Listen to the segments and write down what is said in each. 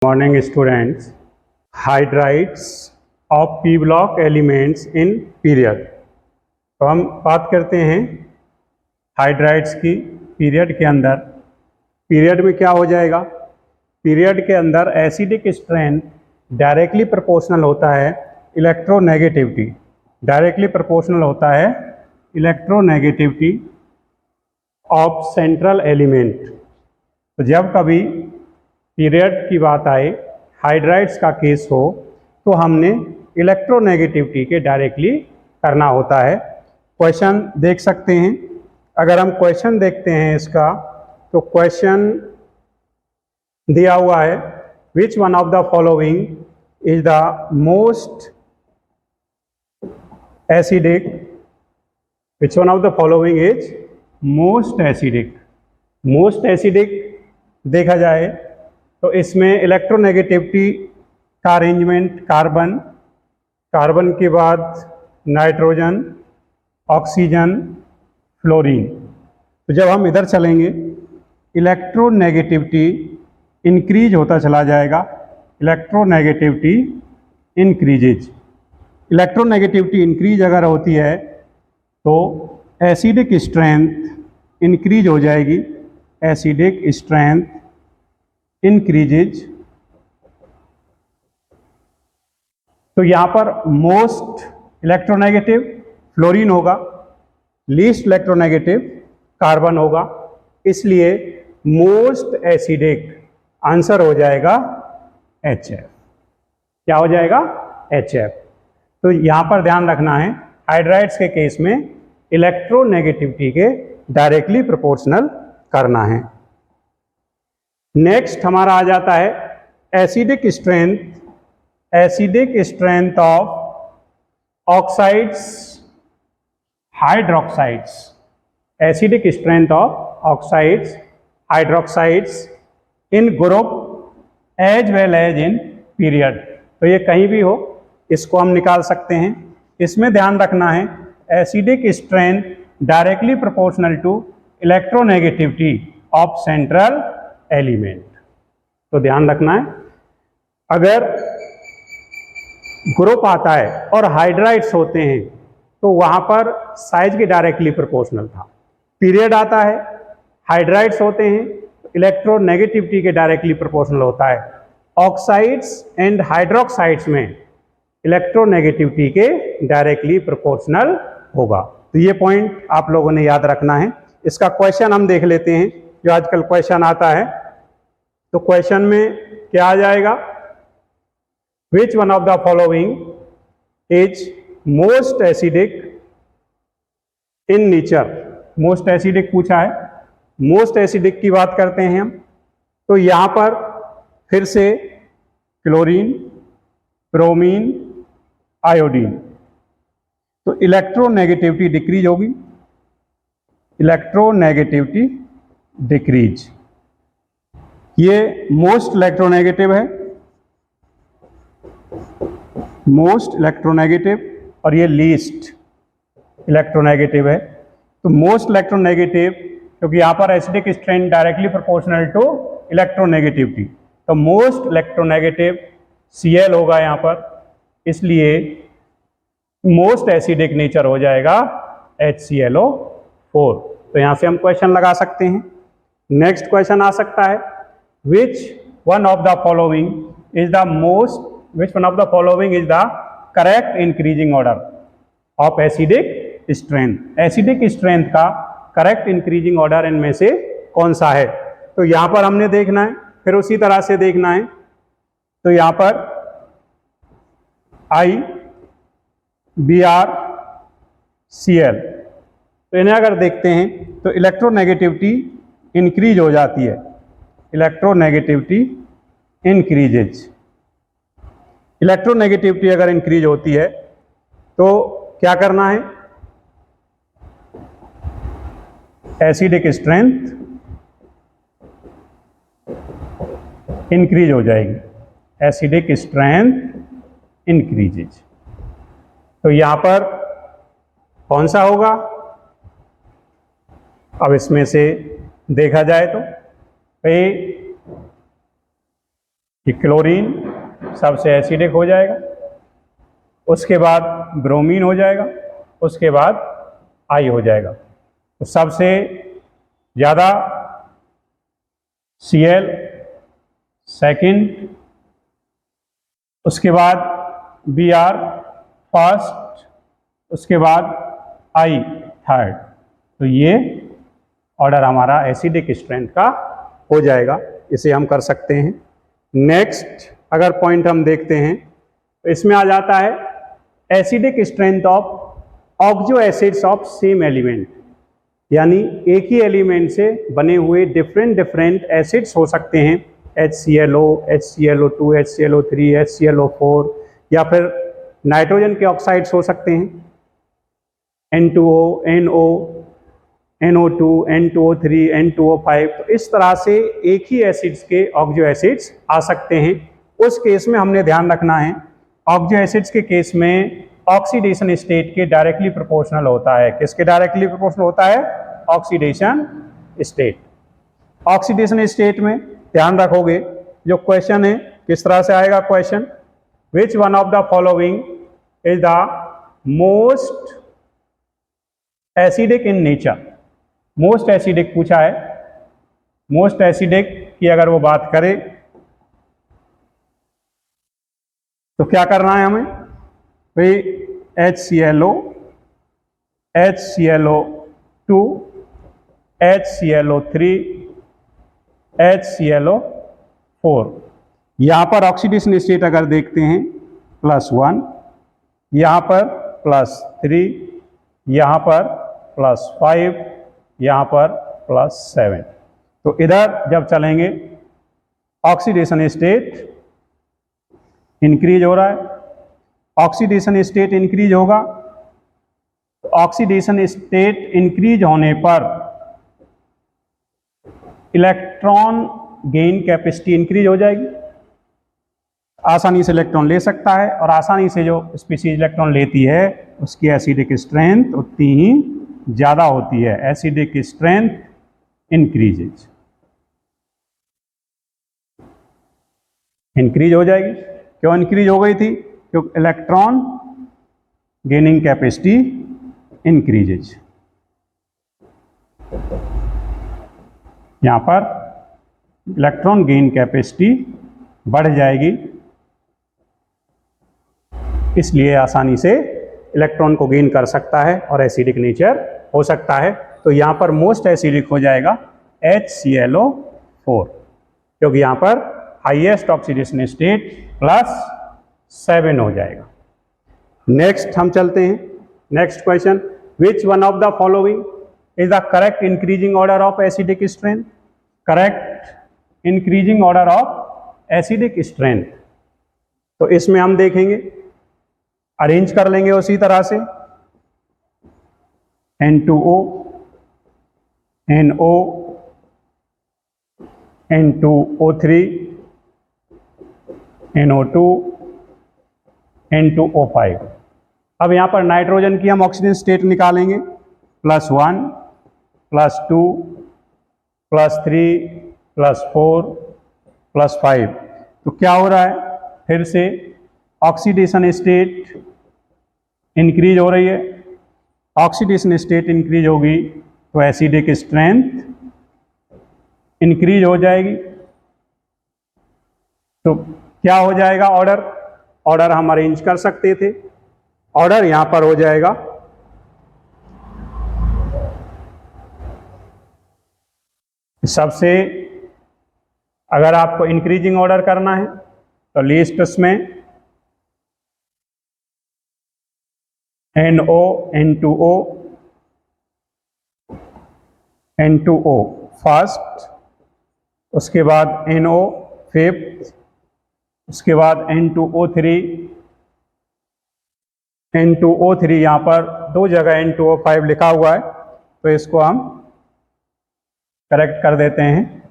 Morning students, hydrides of P block elements in period. तो हम बात करते हैं हाइड्राइड्स की पीरियड के अंदर। पीरियड में क्या हो जाएगा? पीरियड के अंदर एसिडिक स्ट्रेंथ डायरेक्टली प्रोपोर्शनल होता है इलेक्ट्रोनेगेटिविटी। डायरेक्टली प्रोपोर्शनल होता है इलेक्ट्रोनेगेटिविटी ऑफ सेंट्रल एलिमेंट। तो जब कभी पीरियड की बात आए, हाइड्राइड्स का केस हो, तो हमने इलेक्ट्रोनेगेटिविटी के डायरेक्टली करना होता है। क्वेश्चन देख सकते हैं। अगर हम क्वेश्चन देखते हैं इसका, तो क्वेश्चन दिया हुआ है which one of the following is the most acidic. Which one of the following is most acidic. Most acidic देखा जाए तो इसमें इलेक्ट्रोनेगेटिविटी का अरेंजमेंट कार्बन, कार्बन के बाद नाइट्रोजन, ऑक्सीजन, फ्लोरीन। तो जब हम इधर चलेंगे, इलेक्ट्रोनेगेटिविटी इंक्रीज होता चला जाएगा। Electronegativity increases. इलेक्ट्रोनेगेटिविटी इंक्रीज अगर होती है तो एसिडिक स्ट्रेंथ इंक्रीज हो जाएगी। Acidic strength increases. तो यहाँ पर मोस्ट इलेक्ट्रोनेगेटिव फ्लोरीन होगा, लीस्ट इलेक्ट्रोनेगेटिव कार्बन होगा, इसलिए मोस्ट एसिडिक आंसर हो जाएगा HF। क्या हो जाएगा? HF। तो यहाँ पर ध्यान रखना है, हाइड्राइड्स के केस में इलेक्ट्रोनेगेटिविटी के डायरेक्टली प्रोपोर्शनल करना है। नेक्स्ट हमारा आ जाता है acidic strength. Acidic strength of oxides, hydroxides. Acidic strength of oxides, hydroxides in group as well as in period. तो ये कहीं भी हो, इसको हम निकाल सकते हैं। इसमें ध्यान रखना है acidic strength directly proportional to electronegativity of central element. तो ध्यान रखना है, अगर ग्रुप आता है और हाइड्राइड्स होते हैं तो वहां पर साइज के डायरेक्टली प्रोपोर्शनल था। पीरियड आता है, हाइड्राइड्स होते हैं, तो इलेक्ट्रोनेगेटिविटी के डायरेक्टली प्रोपोर्शनल होता है। ऑक्साइड्स एंड हाइड्रोक्साइड्स में इलेक्ट्रोनेगेटिविटी के डायरेक्टली प्रोपोर्शनल होगा। तो ये पॉइंट आप लोगों ने याद रखना है। इसका क्वेश्चन हम देख लेते हैं, जो आजकल क्वेश्चन आता है। तो क्वेश्चन में क्या आ जाएगा? Which one of the following is most acidic in nature. Most acidic पूछा है। मोस्ट एसिडिक की बात करते हैं हम, तो यहां पर फिर से क्लोरीन, ब्रोमीन, आयोडीन। तो इलेक्ट्रोनेगेटिविटी डिक्रीज होगी। Electronegativity decrease. ये मोस्ट इलेक्ट्रोनेगेटिव है, मोस्ट इलेक्ट्रोनेगेटिव, और ये लीस्ट इलेक्ट्रोनेगेटिव है। तो मोस्ट इलेक्ट्रोनेगेटिव, क्योंकि यहाँ पर acidic strength directly proportional to electronegativity, तो मोस्ट इलेक्ट्रोनेगेटिव Cl होगा यहाँ पर, इसलिए मोस्ट एसिडिक नेचर हो जाएगा HClO4। तो यहाँ से हम क्वेश्चन लगा सकते हैं। नेक्स्ट क्वेश्चन आ सकता है which one of the following is the most, which one of the following is the correct increasing order of acidic strength. Acidic strength का करेक्ट इंक्रीजिंग ऑर्डर इनमें से कौन सा है? तो यहाँ पर हमने देखना है, फिर उसी तरह से देखना है। तो यहाँ पर I, Br, Cl, तो इन्हें अगर देखते हैं तो इलेक्ट्रोनेगेटिविटी इंक्रीज हो जाती है। Electronegativity increases. इलेक्ट्रोनेगेटिविटी अगर इंक्रीज होती है तो क्या करना है? एसिडिक स्ट्रेंथ इंक्रीज हो जाएगी। Acidic strength increases. तो यहां पर कौन सा होगा? अब इसमें से देखा जाए तो कि क्लोरीन सबसे एसिडिक हो जाएगा, उसके बाद ब्रोमीन हो जाएगा, उसके बाद आई हो जाएगा। तो सबसे ज़्यादा Cl सेकंड, उसके बाद Br फर्स्ट, उसके बाद I थर्ड। तो ये ऑर्डर हमारा एसिडिक स्ट्रेंथ का हो जाएगा, इसे हम कर सकते हैं। नेक्स्ट अगर पॉइंट हम देखते हैं तो इसमें आ जाता है acidic strength of oxo acids of same element, यानी एक ही एलिमेंट से बने हुए डिफरेंट एसिड्स हो सकते हैं, HClO, HClO2, HClO3, HClO4, या फिर नाइट्रोजन के ऑक्साइड्स हो सकते हैं, N2O, NO, NO2, N2O3, N2O5। तो इस तरह से एक ही एसिड्स के ऑक्सो एसिड्स आ सकते हैं। उस केस में हमने ध्यान रखना है, ऑक्सो एसिड्स के केस में ऑक्सीडेशन स्टेट के डायरेक्टली प्रोपोर्शनल होता है। किसके डायरेक्टली प्रोपोर्शनल होता है? Oxidation state. ऑक्सीडेशन स्टेट में ध्यान रखोगे, जो क्वेश्चन है किस तरह से आएगा question, which one of the following is the most acidic in nature. Most acidic पूछा है, मोस्ट एसिडिक की अगर वो बात करें तो क्या करना है हमें भाई, HClO, HClO2, HClO3, HClO4। यहाँ पर ऑक्सीडेशन स्टेट अगर देखते हैं +1, यहाँ पर +3, यहाँ पर +5, यहाँ पर +7। तो इधर जब चलेंगे ऑक्सीडेशन स्टेट इंक्रीज हो रहा है, ऑक्सीडेशन स्टेट इंक्रीज होगा, तो ऑक्सीडेशन स्टेट इंक्रीज होने पर इलेक्ट्रॉन गेन कैपेसिटी इंक्रीज हो जाएगी, आसानी से इलेक्ट्रॉन ले सकता है, और आसानी से जो स्पीशीज इलेक्ट्रॉन लेती है उसकी एसिडिक स्ट्रेंथ उतनी ही ज़्यादा होती है, एसिडिक स्ट्रेंथ इंक्रीजेज, इंक्रीज हो जाएगी। क्यों इंक्रीज हो गई थी? क्योंकि इलेक्ट्रॉन गेनिंग कैपेसिटी इंक्रीजेज। यहाँ पर इलेक्ट्रॉन गेन कैपेसिटी बढ़ जाएगी, इसलिए आसानी से इलेक्ट्रॉन को गेन कर सकता है और एसिडिक नेचर हो सकता है। तो यहाँ पर मोस्ट एसिडिक हो जाएगा HClO4, क्योंकि यहाँ पर हाईएस्ट ऑक्सीडेशन स्टेट +7 हो जाएगा। नेक्स्ट हम चलते हैं, next question, which one of the following is the correct increasing order of acidic strength. Correct increasing order of acidic strength, तो इसमें हम देखेंगे, अरेंज कर लेंगे उसी तरह से, N2O, NO, N2O3, NO2, N2O5। अब यहाँ पर नाइट्रोजन की हम ऑक्सीजन स्टेट निकालेंगे, +1, +2, +3, +4, +5। तो क्या हो रहा है, फिर से ऑक्सीडेशन स्टेट इंक्रीज हो रही है, ऑक्सीडेशन स्टेट इंक्रीज होगी तो एसिडिक स्ट्रेंथ इंक्रीज हो जाएगी। तो क्या हो जाएगा ऑर्डर? ऑर्डर हम अरेंज कर सकते थे, ऑर्डर यहां पर हो जाएगा सबसे, अगर आपको इंक्रीजिंग ऑर्डर करना है तो लीस्ट में NO, N2O, N2O फर्स्ट, उसके बाद NO फिफ्थ, उसके बाद N2O3, N2O3 यहाँ पर दो जगह N2O5 लिखा हुआ है, तो इसको हम करेक्ट कर देते हैं।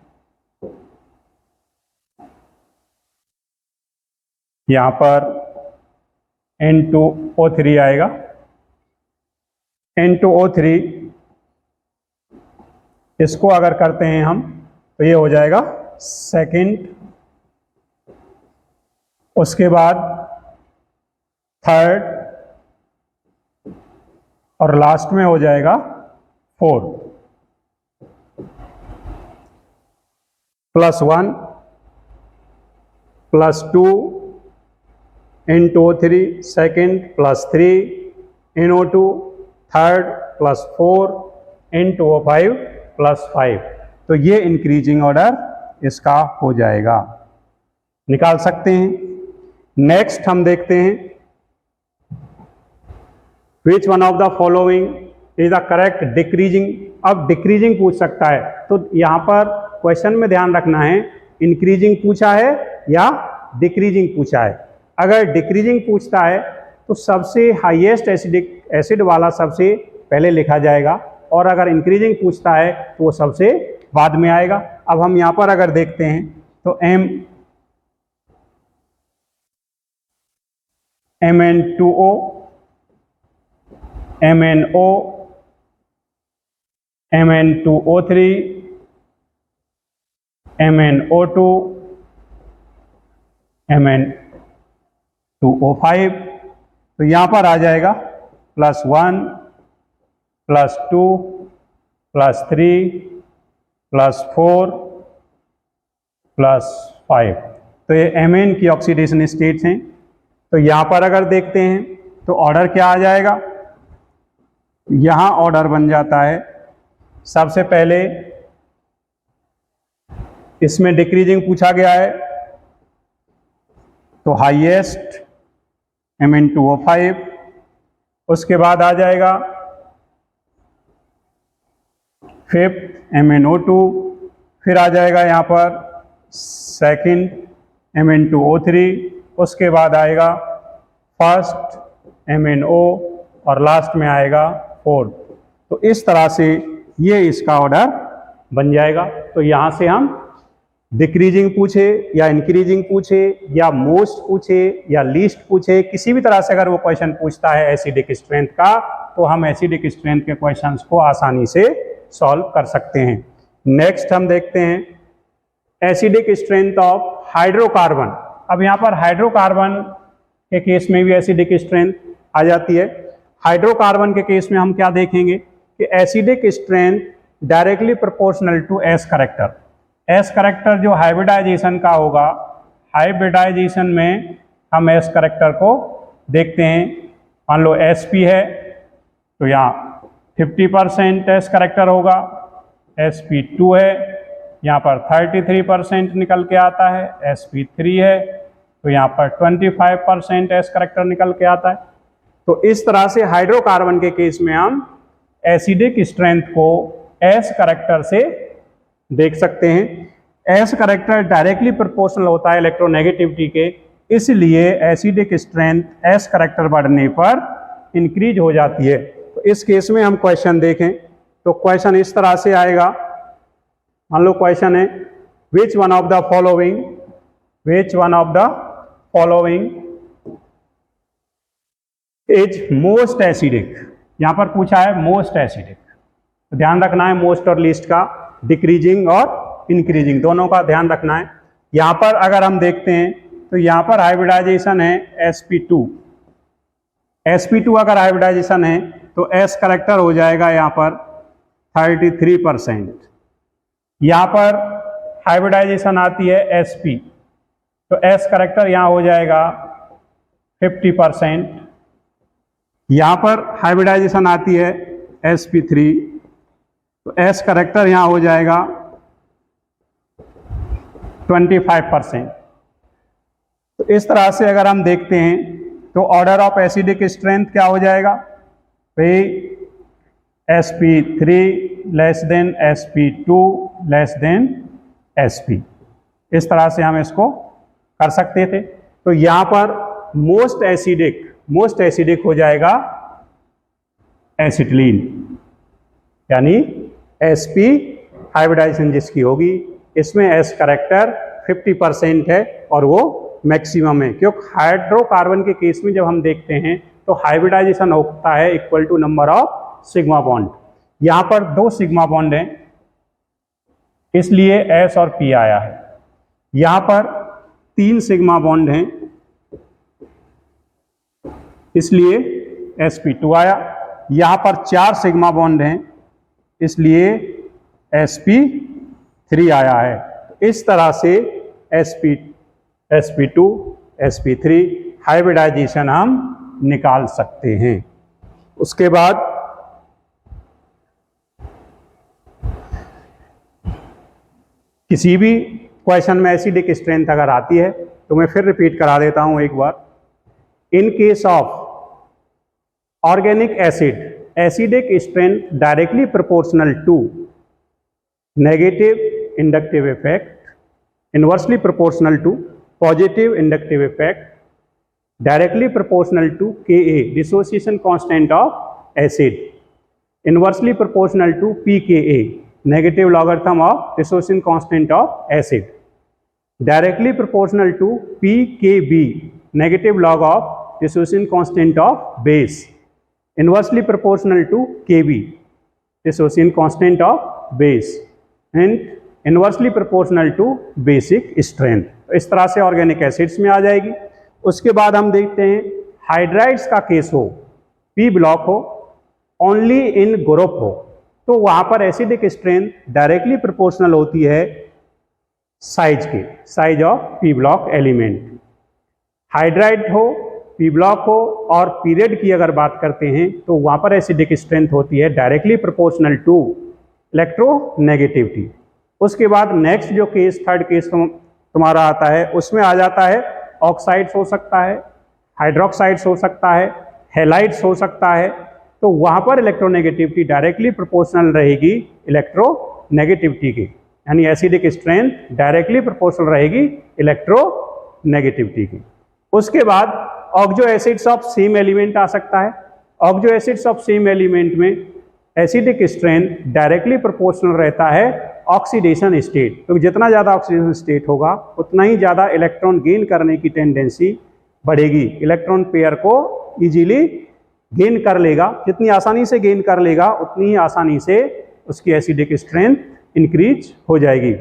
यहाँ पर N2O3 आएगा, N2O3 इसको अगर करते हैं हम तो ये हो जाएगा सेकंड उसके बाद थर्ड और लास्ट में हो जाएगा 4 +1 +2 into O3 second +3 in O2 third +4 into O5 +5। तो ये इंक्रीजिंग ऑर्डर इसका हो जाएगा, निकाल सकते हैं। नेक्स्ट हम देखते हैं which one of the following is the correct decreasing. अब डिक्रीजिंग पूछ सकता है, तो यहाँ पर क्वेश्चन में ध्यान रखना है इंक्रीजिंग पूछा है या डिक्रीजिंग पूछा है। अगर डिक्रीजिंग पूछता है तो सबसे हाईएस्ट एसिडिक एसिड वाला सबसे पहले लिखा जाएगा, और अगर इंक्रीजिंग पूछता है तो वो सबसे बाद में आएगा। अब हम यहाँ पर अगर देखते हैं तो Mn2O, MnO, Mn2O3, MnO2, Mn2O5, तो यहाँ पर आ जाएगा +1 +2 +3 +4 +5। तो ये Mn की ऑक्सीडेशन स्टेट्स हैं। तो यहाँ पर अगर देखते हैं तो ऑर्डर क्या आ जाएगा, यहाँ ऑर्डर बन जाता है सबसे पहले इसमें डिक्रीजिंग पूछा गया है तो हाईएस्ट Mn2O5, उसके बाद आ जाएगा फिफ्थ MnO2, फिर आ जाएगा यहाँ पर सेकंड Mn2O3, उसके बाद आएगा फर्स्ट MnO और लास्ट में आएगा 4। तो इस तरह से ये इसका ऑर्डर बन जाएगा। तो यहाँ से हम डिक्रीजिंग पूछे या इंक्रीजिंग पूछे या मोस्ट पूछे या लीस्ट पूछे, किसी भी तरह से अगर वो क्वेश्चन पूछता है एसिडिक स्ट्रेंथ का, तो हम एसिडिक स्ट्रेंथ के क्वेश्चंस को आसानी से सॉल्व कर सकते हैं। नेक्स्ट हम देखते हैं एसिडिक स्ट्रेंथ ऑफ हाइड्रोकार्बन। अब यहाँ पर हाइड्रोकार्बन के केस में भी एसिडिक स्ट्रेंथ आ जाती है। हाइड्रोकार्बन के केस में हम क्या देखेंगे कि acidic strength directly proportional to S character. S character जो हाइब्रिडाइजेशन का होगा, हाइब्रिडाइजेशन में हम एस करेक्टर को देखते हैं। मान लो sp है तो यहाँ 50% एस करेक्टर होगा, sp2 है यहाँ पर 33% निकल के आता है, sp3 है तो यहाँ पर 25% एस करेक्टर निकल के आता है। तो इस तरह से हाइड्रोकार्बन के केस में हम एसिडिक स्ट्रेंथ को एस करेक्टर से देख सकते हैं। एस करेक्टर डायरेक्टली प्रोपोर्शनल होता है इलेक्ट्रोनेगेटिविटी के, इसलिए एसिडिक स्ट्रेंथ एस करेक्टर बढ़ने पर इंक्रीज हो जाती है। तो इस केस में हम क्वेश्चन देखें तो क्वेश्चन इस तरह से आएगा। मान लो क्वेश्चन है which one of the following is most acidic. यहां पर पूछा है मोस्ट एसिडिक, तो ध्यान रखना है मोस्ट और लीस्ट का, डिक्रीजिंग और इंक्रीजिंग दोनों का ध्यान रखना है। यहां पर अगर हम देखते हैं तो यहां पर हाइब्रिडाइजेशन है sp2। sp2 अगर हाइब्रिडाइजेशन है तो एस करेक्टर हो जाएगा यहाँ पर 33%। यहाँ पर हाइब्रिडाइजेशन आती है sp, तो एस करेक्टर यहाँ हो जाएगा 50%। यहाँ पर हाइब्रिडाइजेशन आती है sp3, तो एस करेक्टर यहाँ हो जाएगा 25%। तो इस तरह से अगर हम देखते हैं तो ऑर्डर ऑफ एसिडिक स्ट्रेंथ क्या हो जाएगा, sp3 less than sp2 less than sp। इस तरह से हम इसको कर सकते थे। तो यहाँ पर मोस्ट एसिडिक हो जाएगा एसिटिलीन, यानी sp हाइब्रिडाइजेशन जिसकी होगी, इसमें एस करेक्टर 50% है और वो मैक्सिमम है, क्योंकि हाइड्रोकार्बन के केस में जब हम देखते हैं तो हाइब्रिडाइजेशन होता है equal to number of sigma bond. यहाँ पर 2 सिग्मा बॉन्ड हैं, इसलिए S और P आया है। यहाँ पर 3 सिग्मा बॉन्ड हैं, इसलिए sp2 आया। यहाँ पर 4 सिग्मा बॉन्ड हैं, इसलिए sp3 आया है। इस तरह से sp2 sp3 हाइब्रिडाइजेशन हम निकाल सकते हैं। उसके बाद किसी भी क्वेश्चन में एसिडिक स्ट्रेंथ अगर आती है तो मैं फिर रिपीट करा देता हूं एक बार। In case of organic acid, acidic strength directly proportional to negative inductive effect, inversely proportional to positive inductive effect, directly proportional to Ka dissociation constant of acid, inversely proportional to pKa negative logarithm of dissociation constant of acid, directly proportional to pKb negative log of dissociation constant of base, inversely proportional to Kb dissociation constant of base and inversely proportional to basic strength। तो इस तरह से organic acids में आ जाएगी। उसके बाद हम देखते हैं हाइड्राइड्स का केस हो, P ब्लॉक हो, ओनली इन ग्रुप हो, तो वहां पर एसिडिक स्ट्रेंथ डायरेक्टली प्रोपोर्शनल होती है साइज के, size of P block element. Hydride हो, P ब्लॉक हो और पीरियड की अगर बात करते हैं तो वहां पर एसिडिक स्ट्रेंथ होती है डायरेक्टली प्रोपोर्शनल टू इलेक्ट्रोनेगेटिविटी। उसके बाद नेक्स्ट जो केस, थर्ड केस तुम्हारा आता है, उसमें आ जाता है ऑक्साइड्स हो सकता है, हाइड्रोक्साइड्स हो सकता है, हैलाइड्स हो सकता है, तो वहां पर इलेक्ट्रोनेगेटिविटी डायरेक्टली प्रोपोर्शनल रहेगी इलेक्ट्रोनेगेटिविटी की, यानी एसिडिक स्ट्रेंथ डायरेक्टली प्रोपोर्शनल रहेगी इलेक्ट्रोनेगेटिविटी की। उसके बाद oxo acids of same element आ सकता है। Oxo acids of same element में एसिडिक स्ट्रेंथ डायरेक्टली प्रोपोर्शनल रहता है ऑक्सीडेशन स्टेट, क्योंकि जितना ज़्यादा ऑक्सीडेशन स्टेट होगा उतना ही ज़्यादा इलेक्ट्रॉन गेन करने की टेंडेंसी बढ़ेगी, इलेक्ट्रॉन पेयर को इजीली गेन कर लेगा, जितनी आसानी से गेन कर लेगा उतनी ही आसानी से उसकी एसिडिक स्ट्रेंथ इंक्रीज हो जाएगी।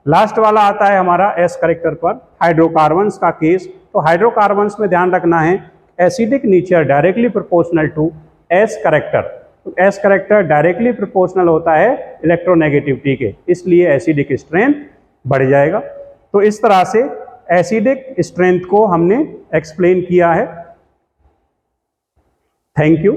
लास्ट वाला आता है हमारा एस करेक्टर पर, हाइड्रोकार्बन्स का केस। तो हाइड्रोकार्बन्स में ध्यान रखना है acidic nature directly proportional to S character, तो एस करेक्टर डायरेक्टली प्रोपोर्शनल होता है इलेक्ट्रोनेगेटिविटी के, इसलिए एसिडिक स्ट्रेंथ बढ़ जाएगा। तो इस तरह से एसिडिक स्ट्रेंथ को हमने एक्सप्लेन किया है। Thank you.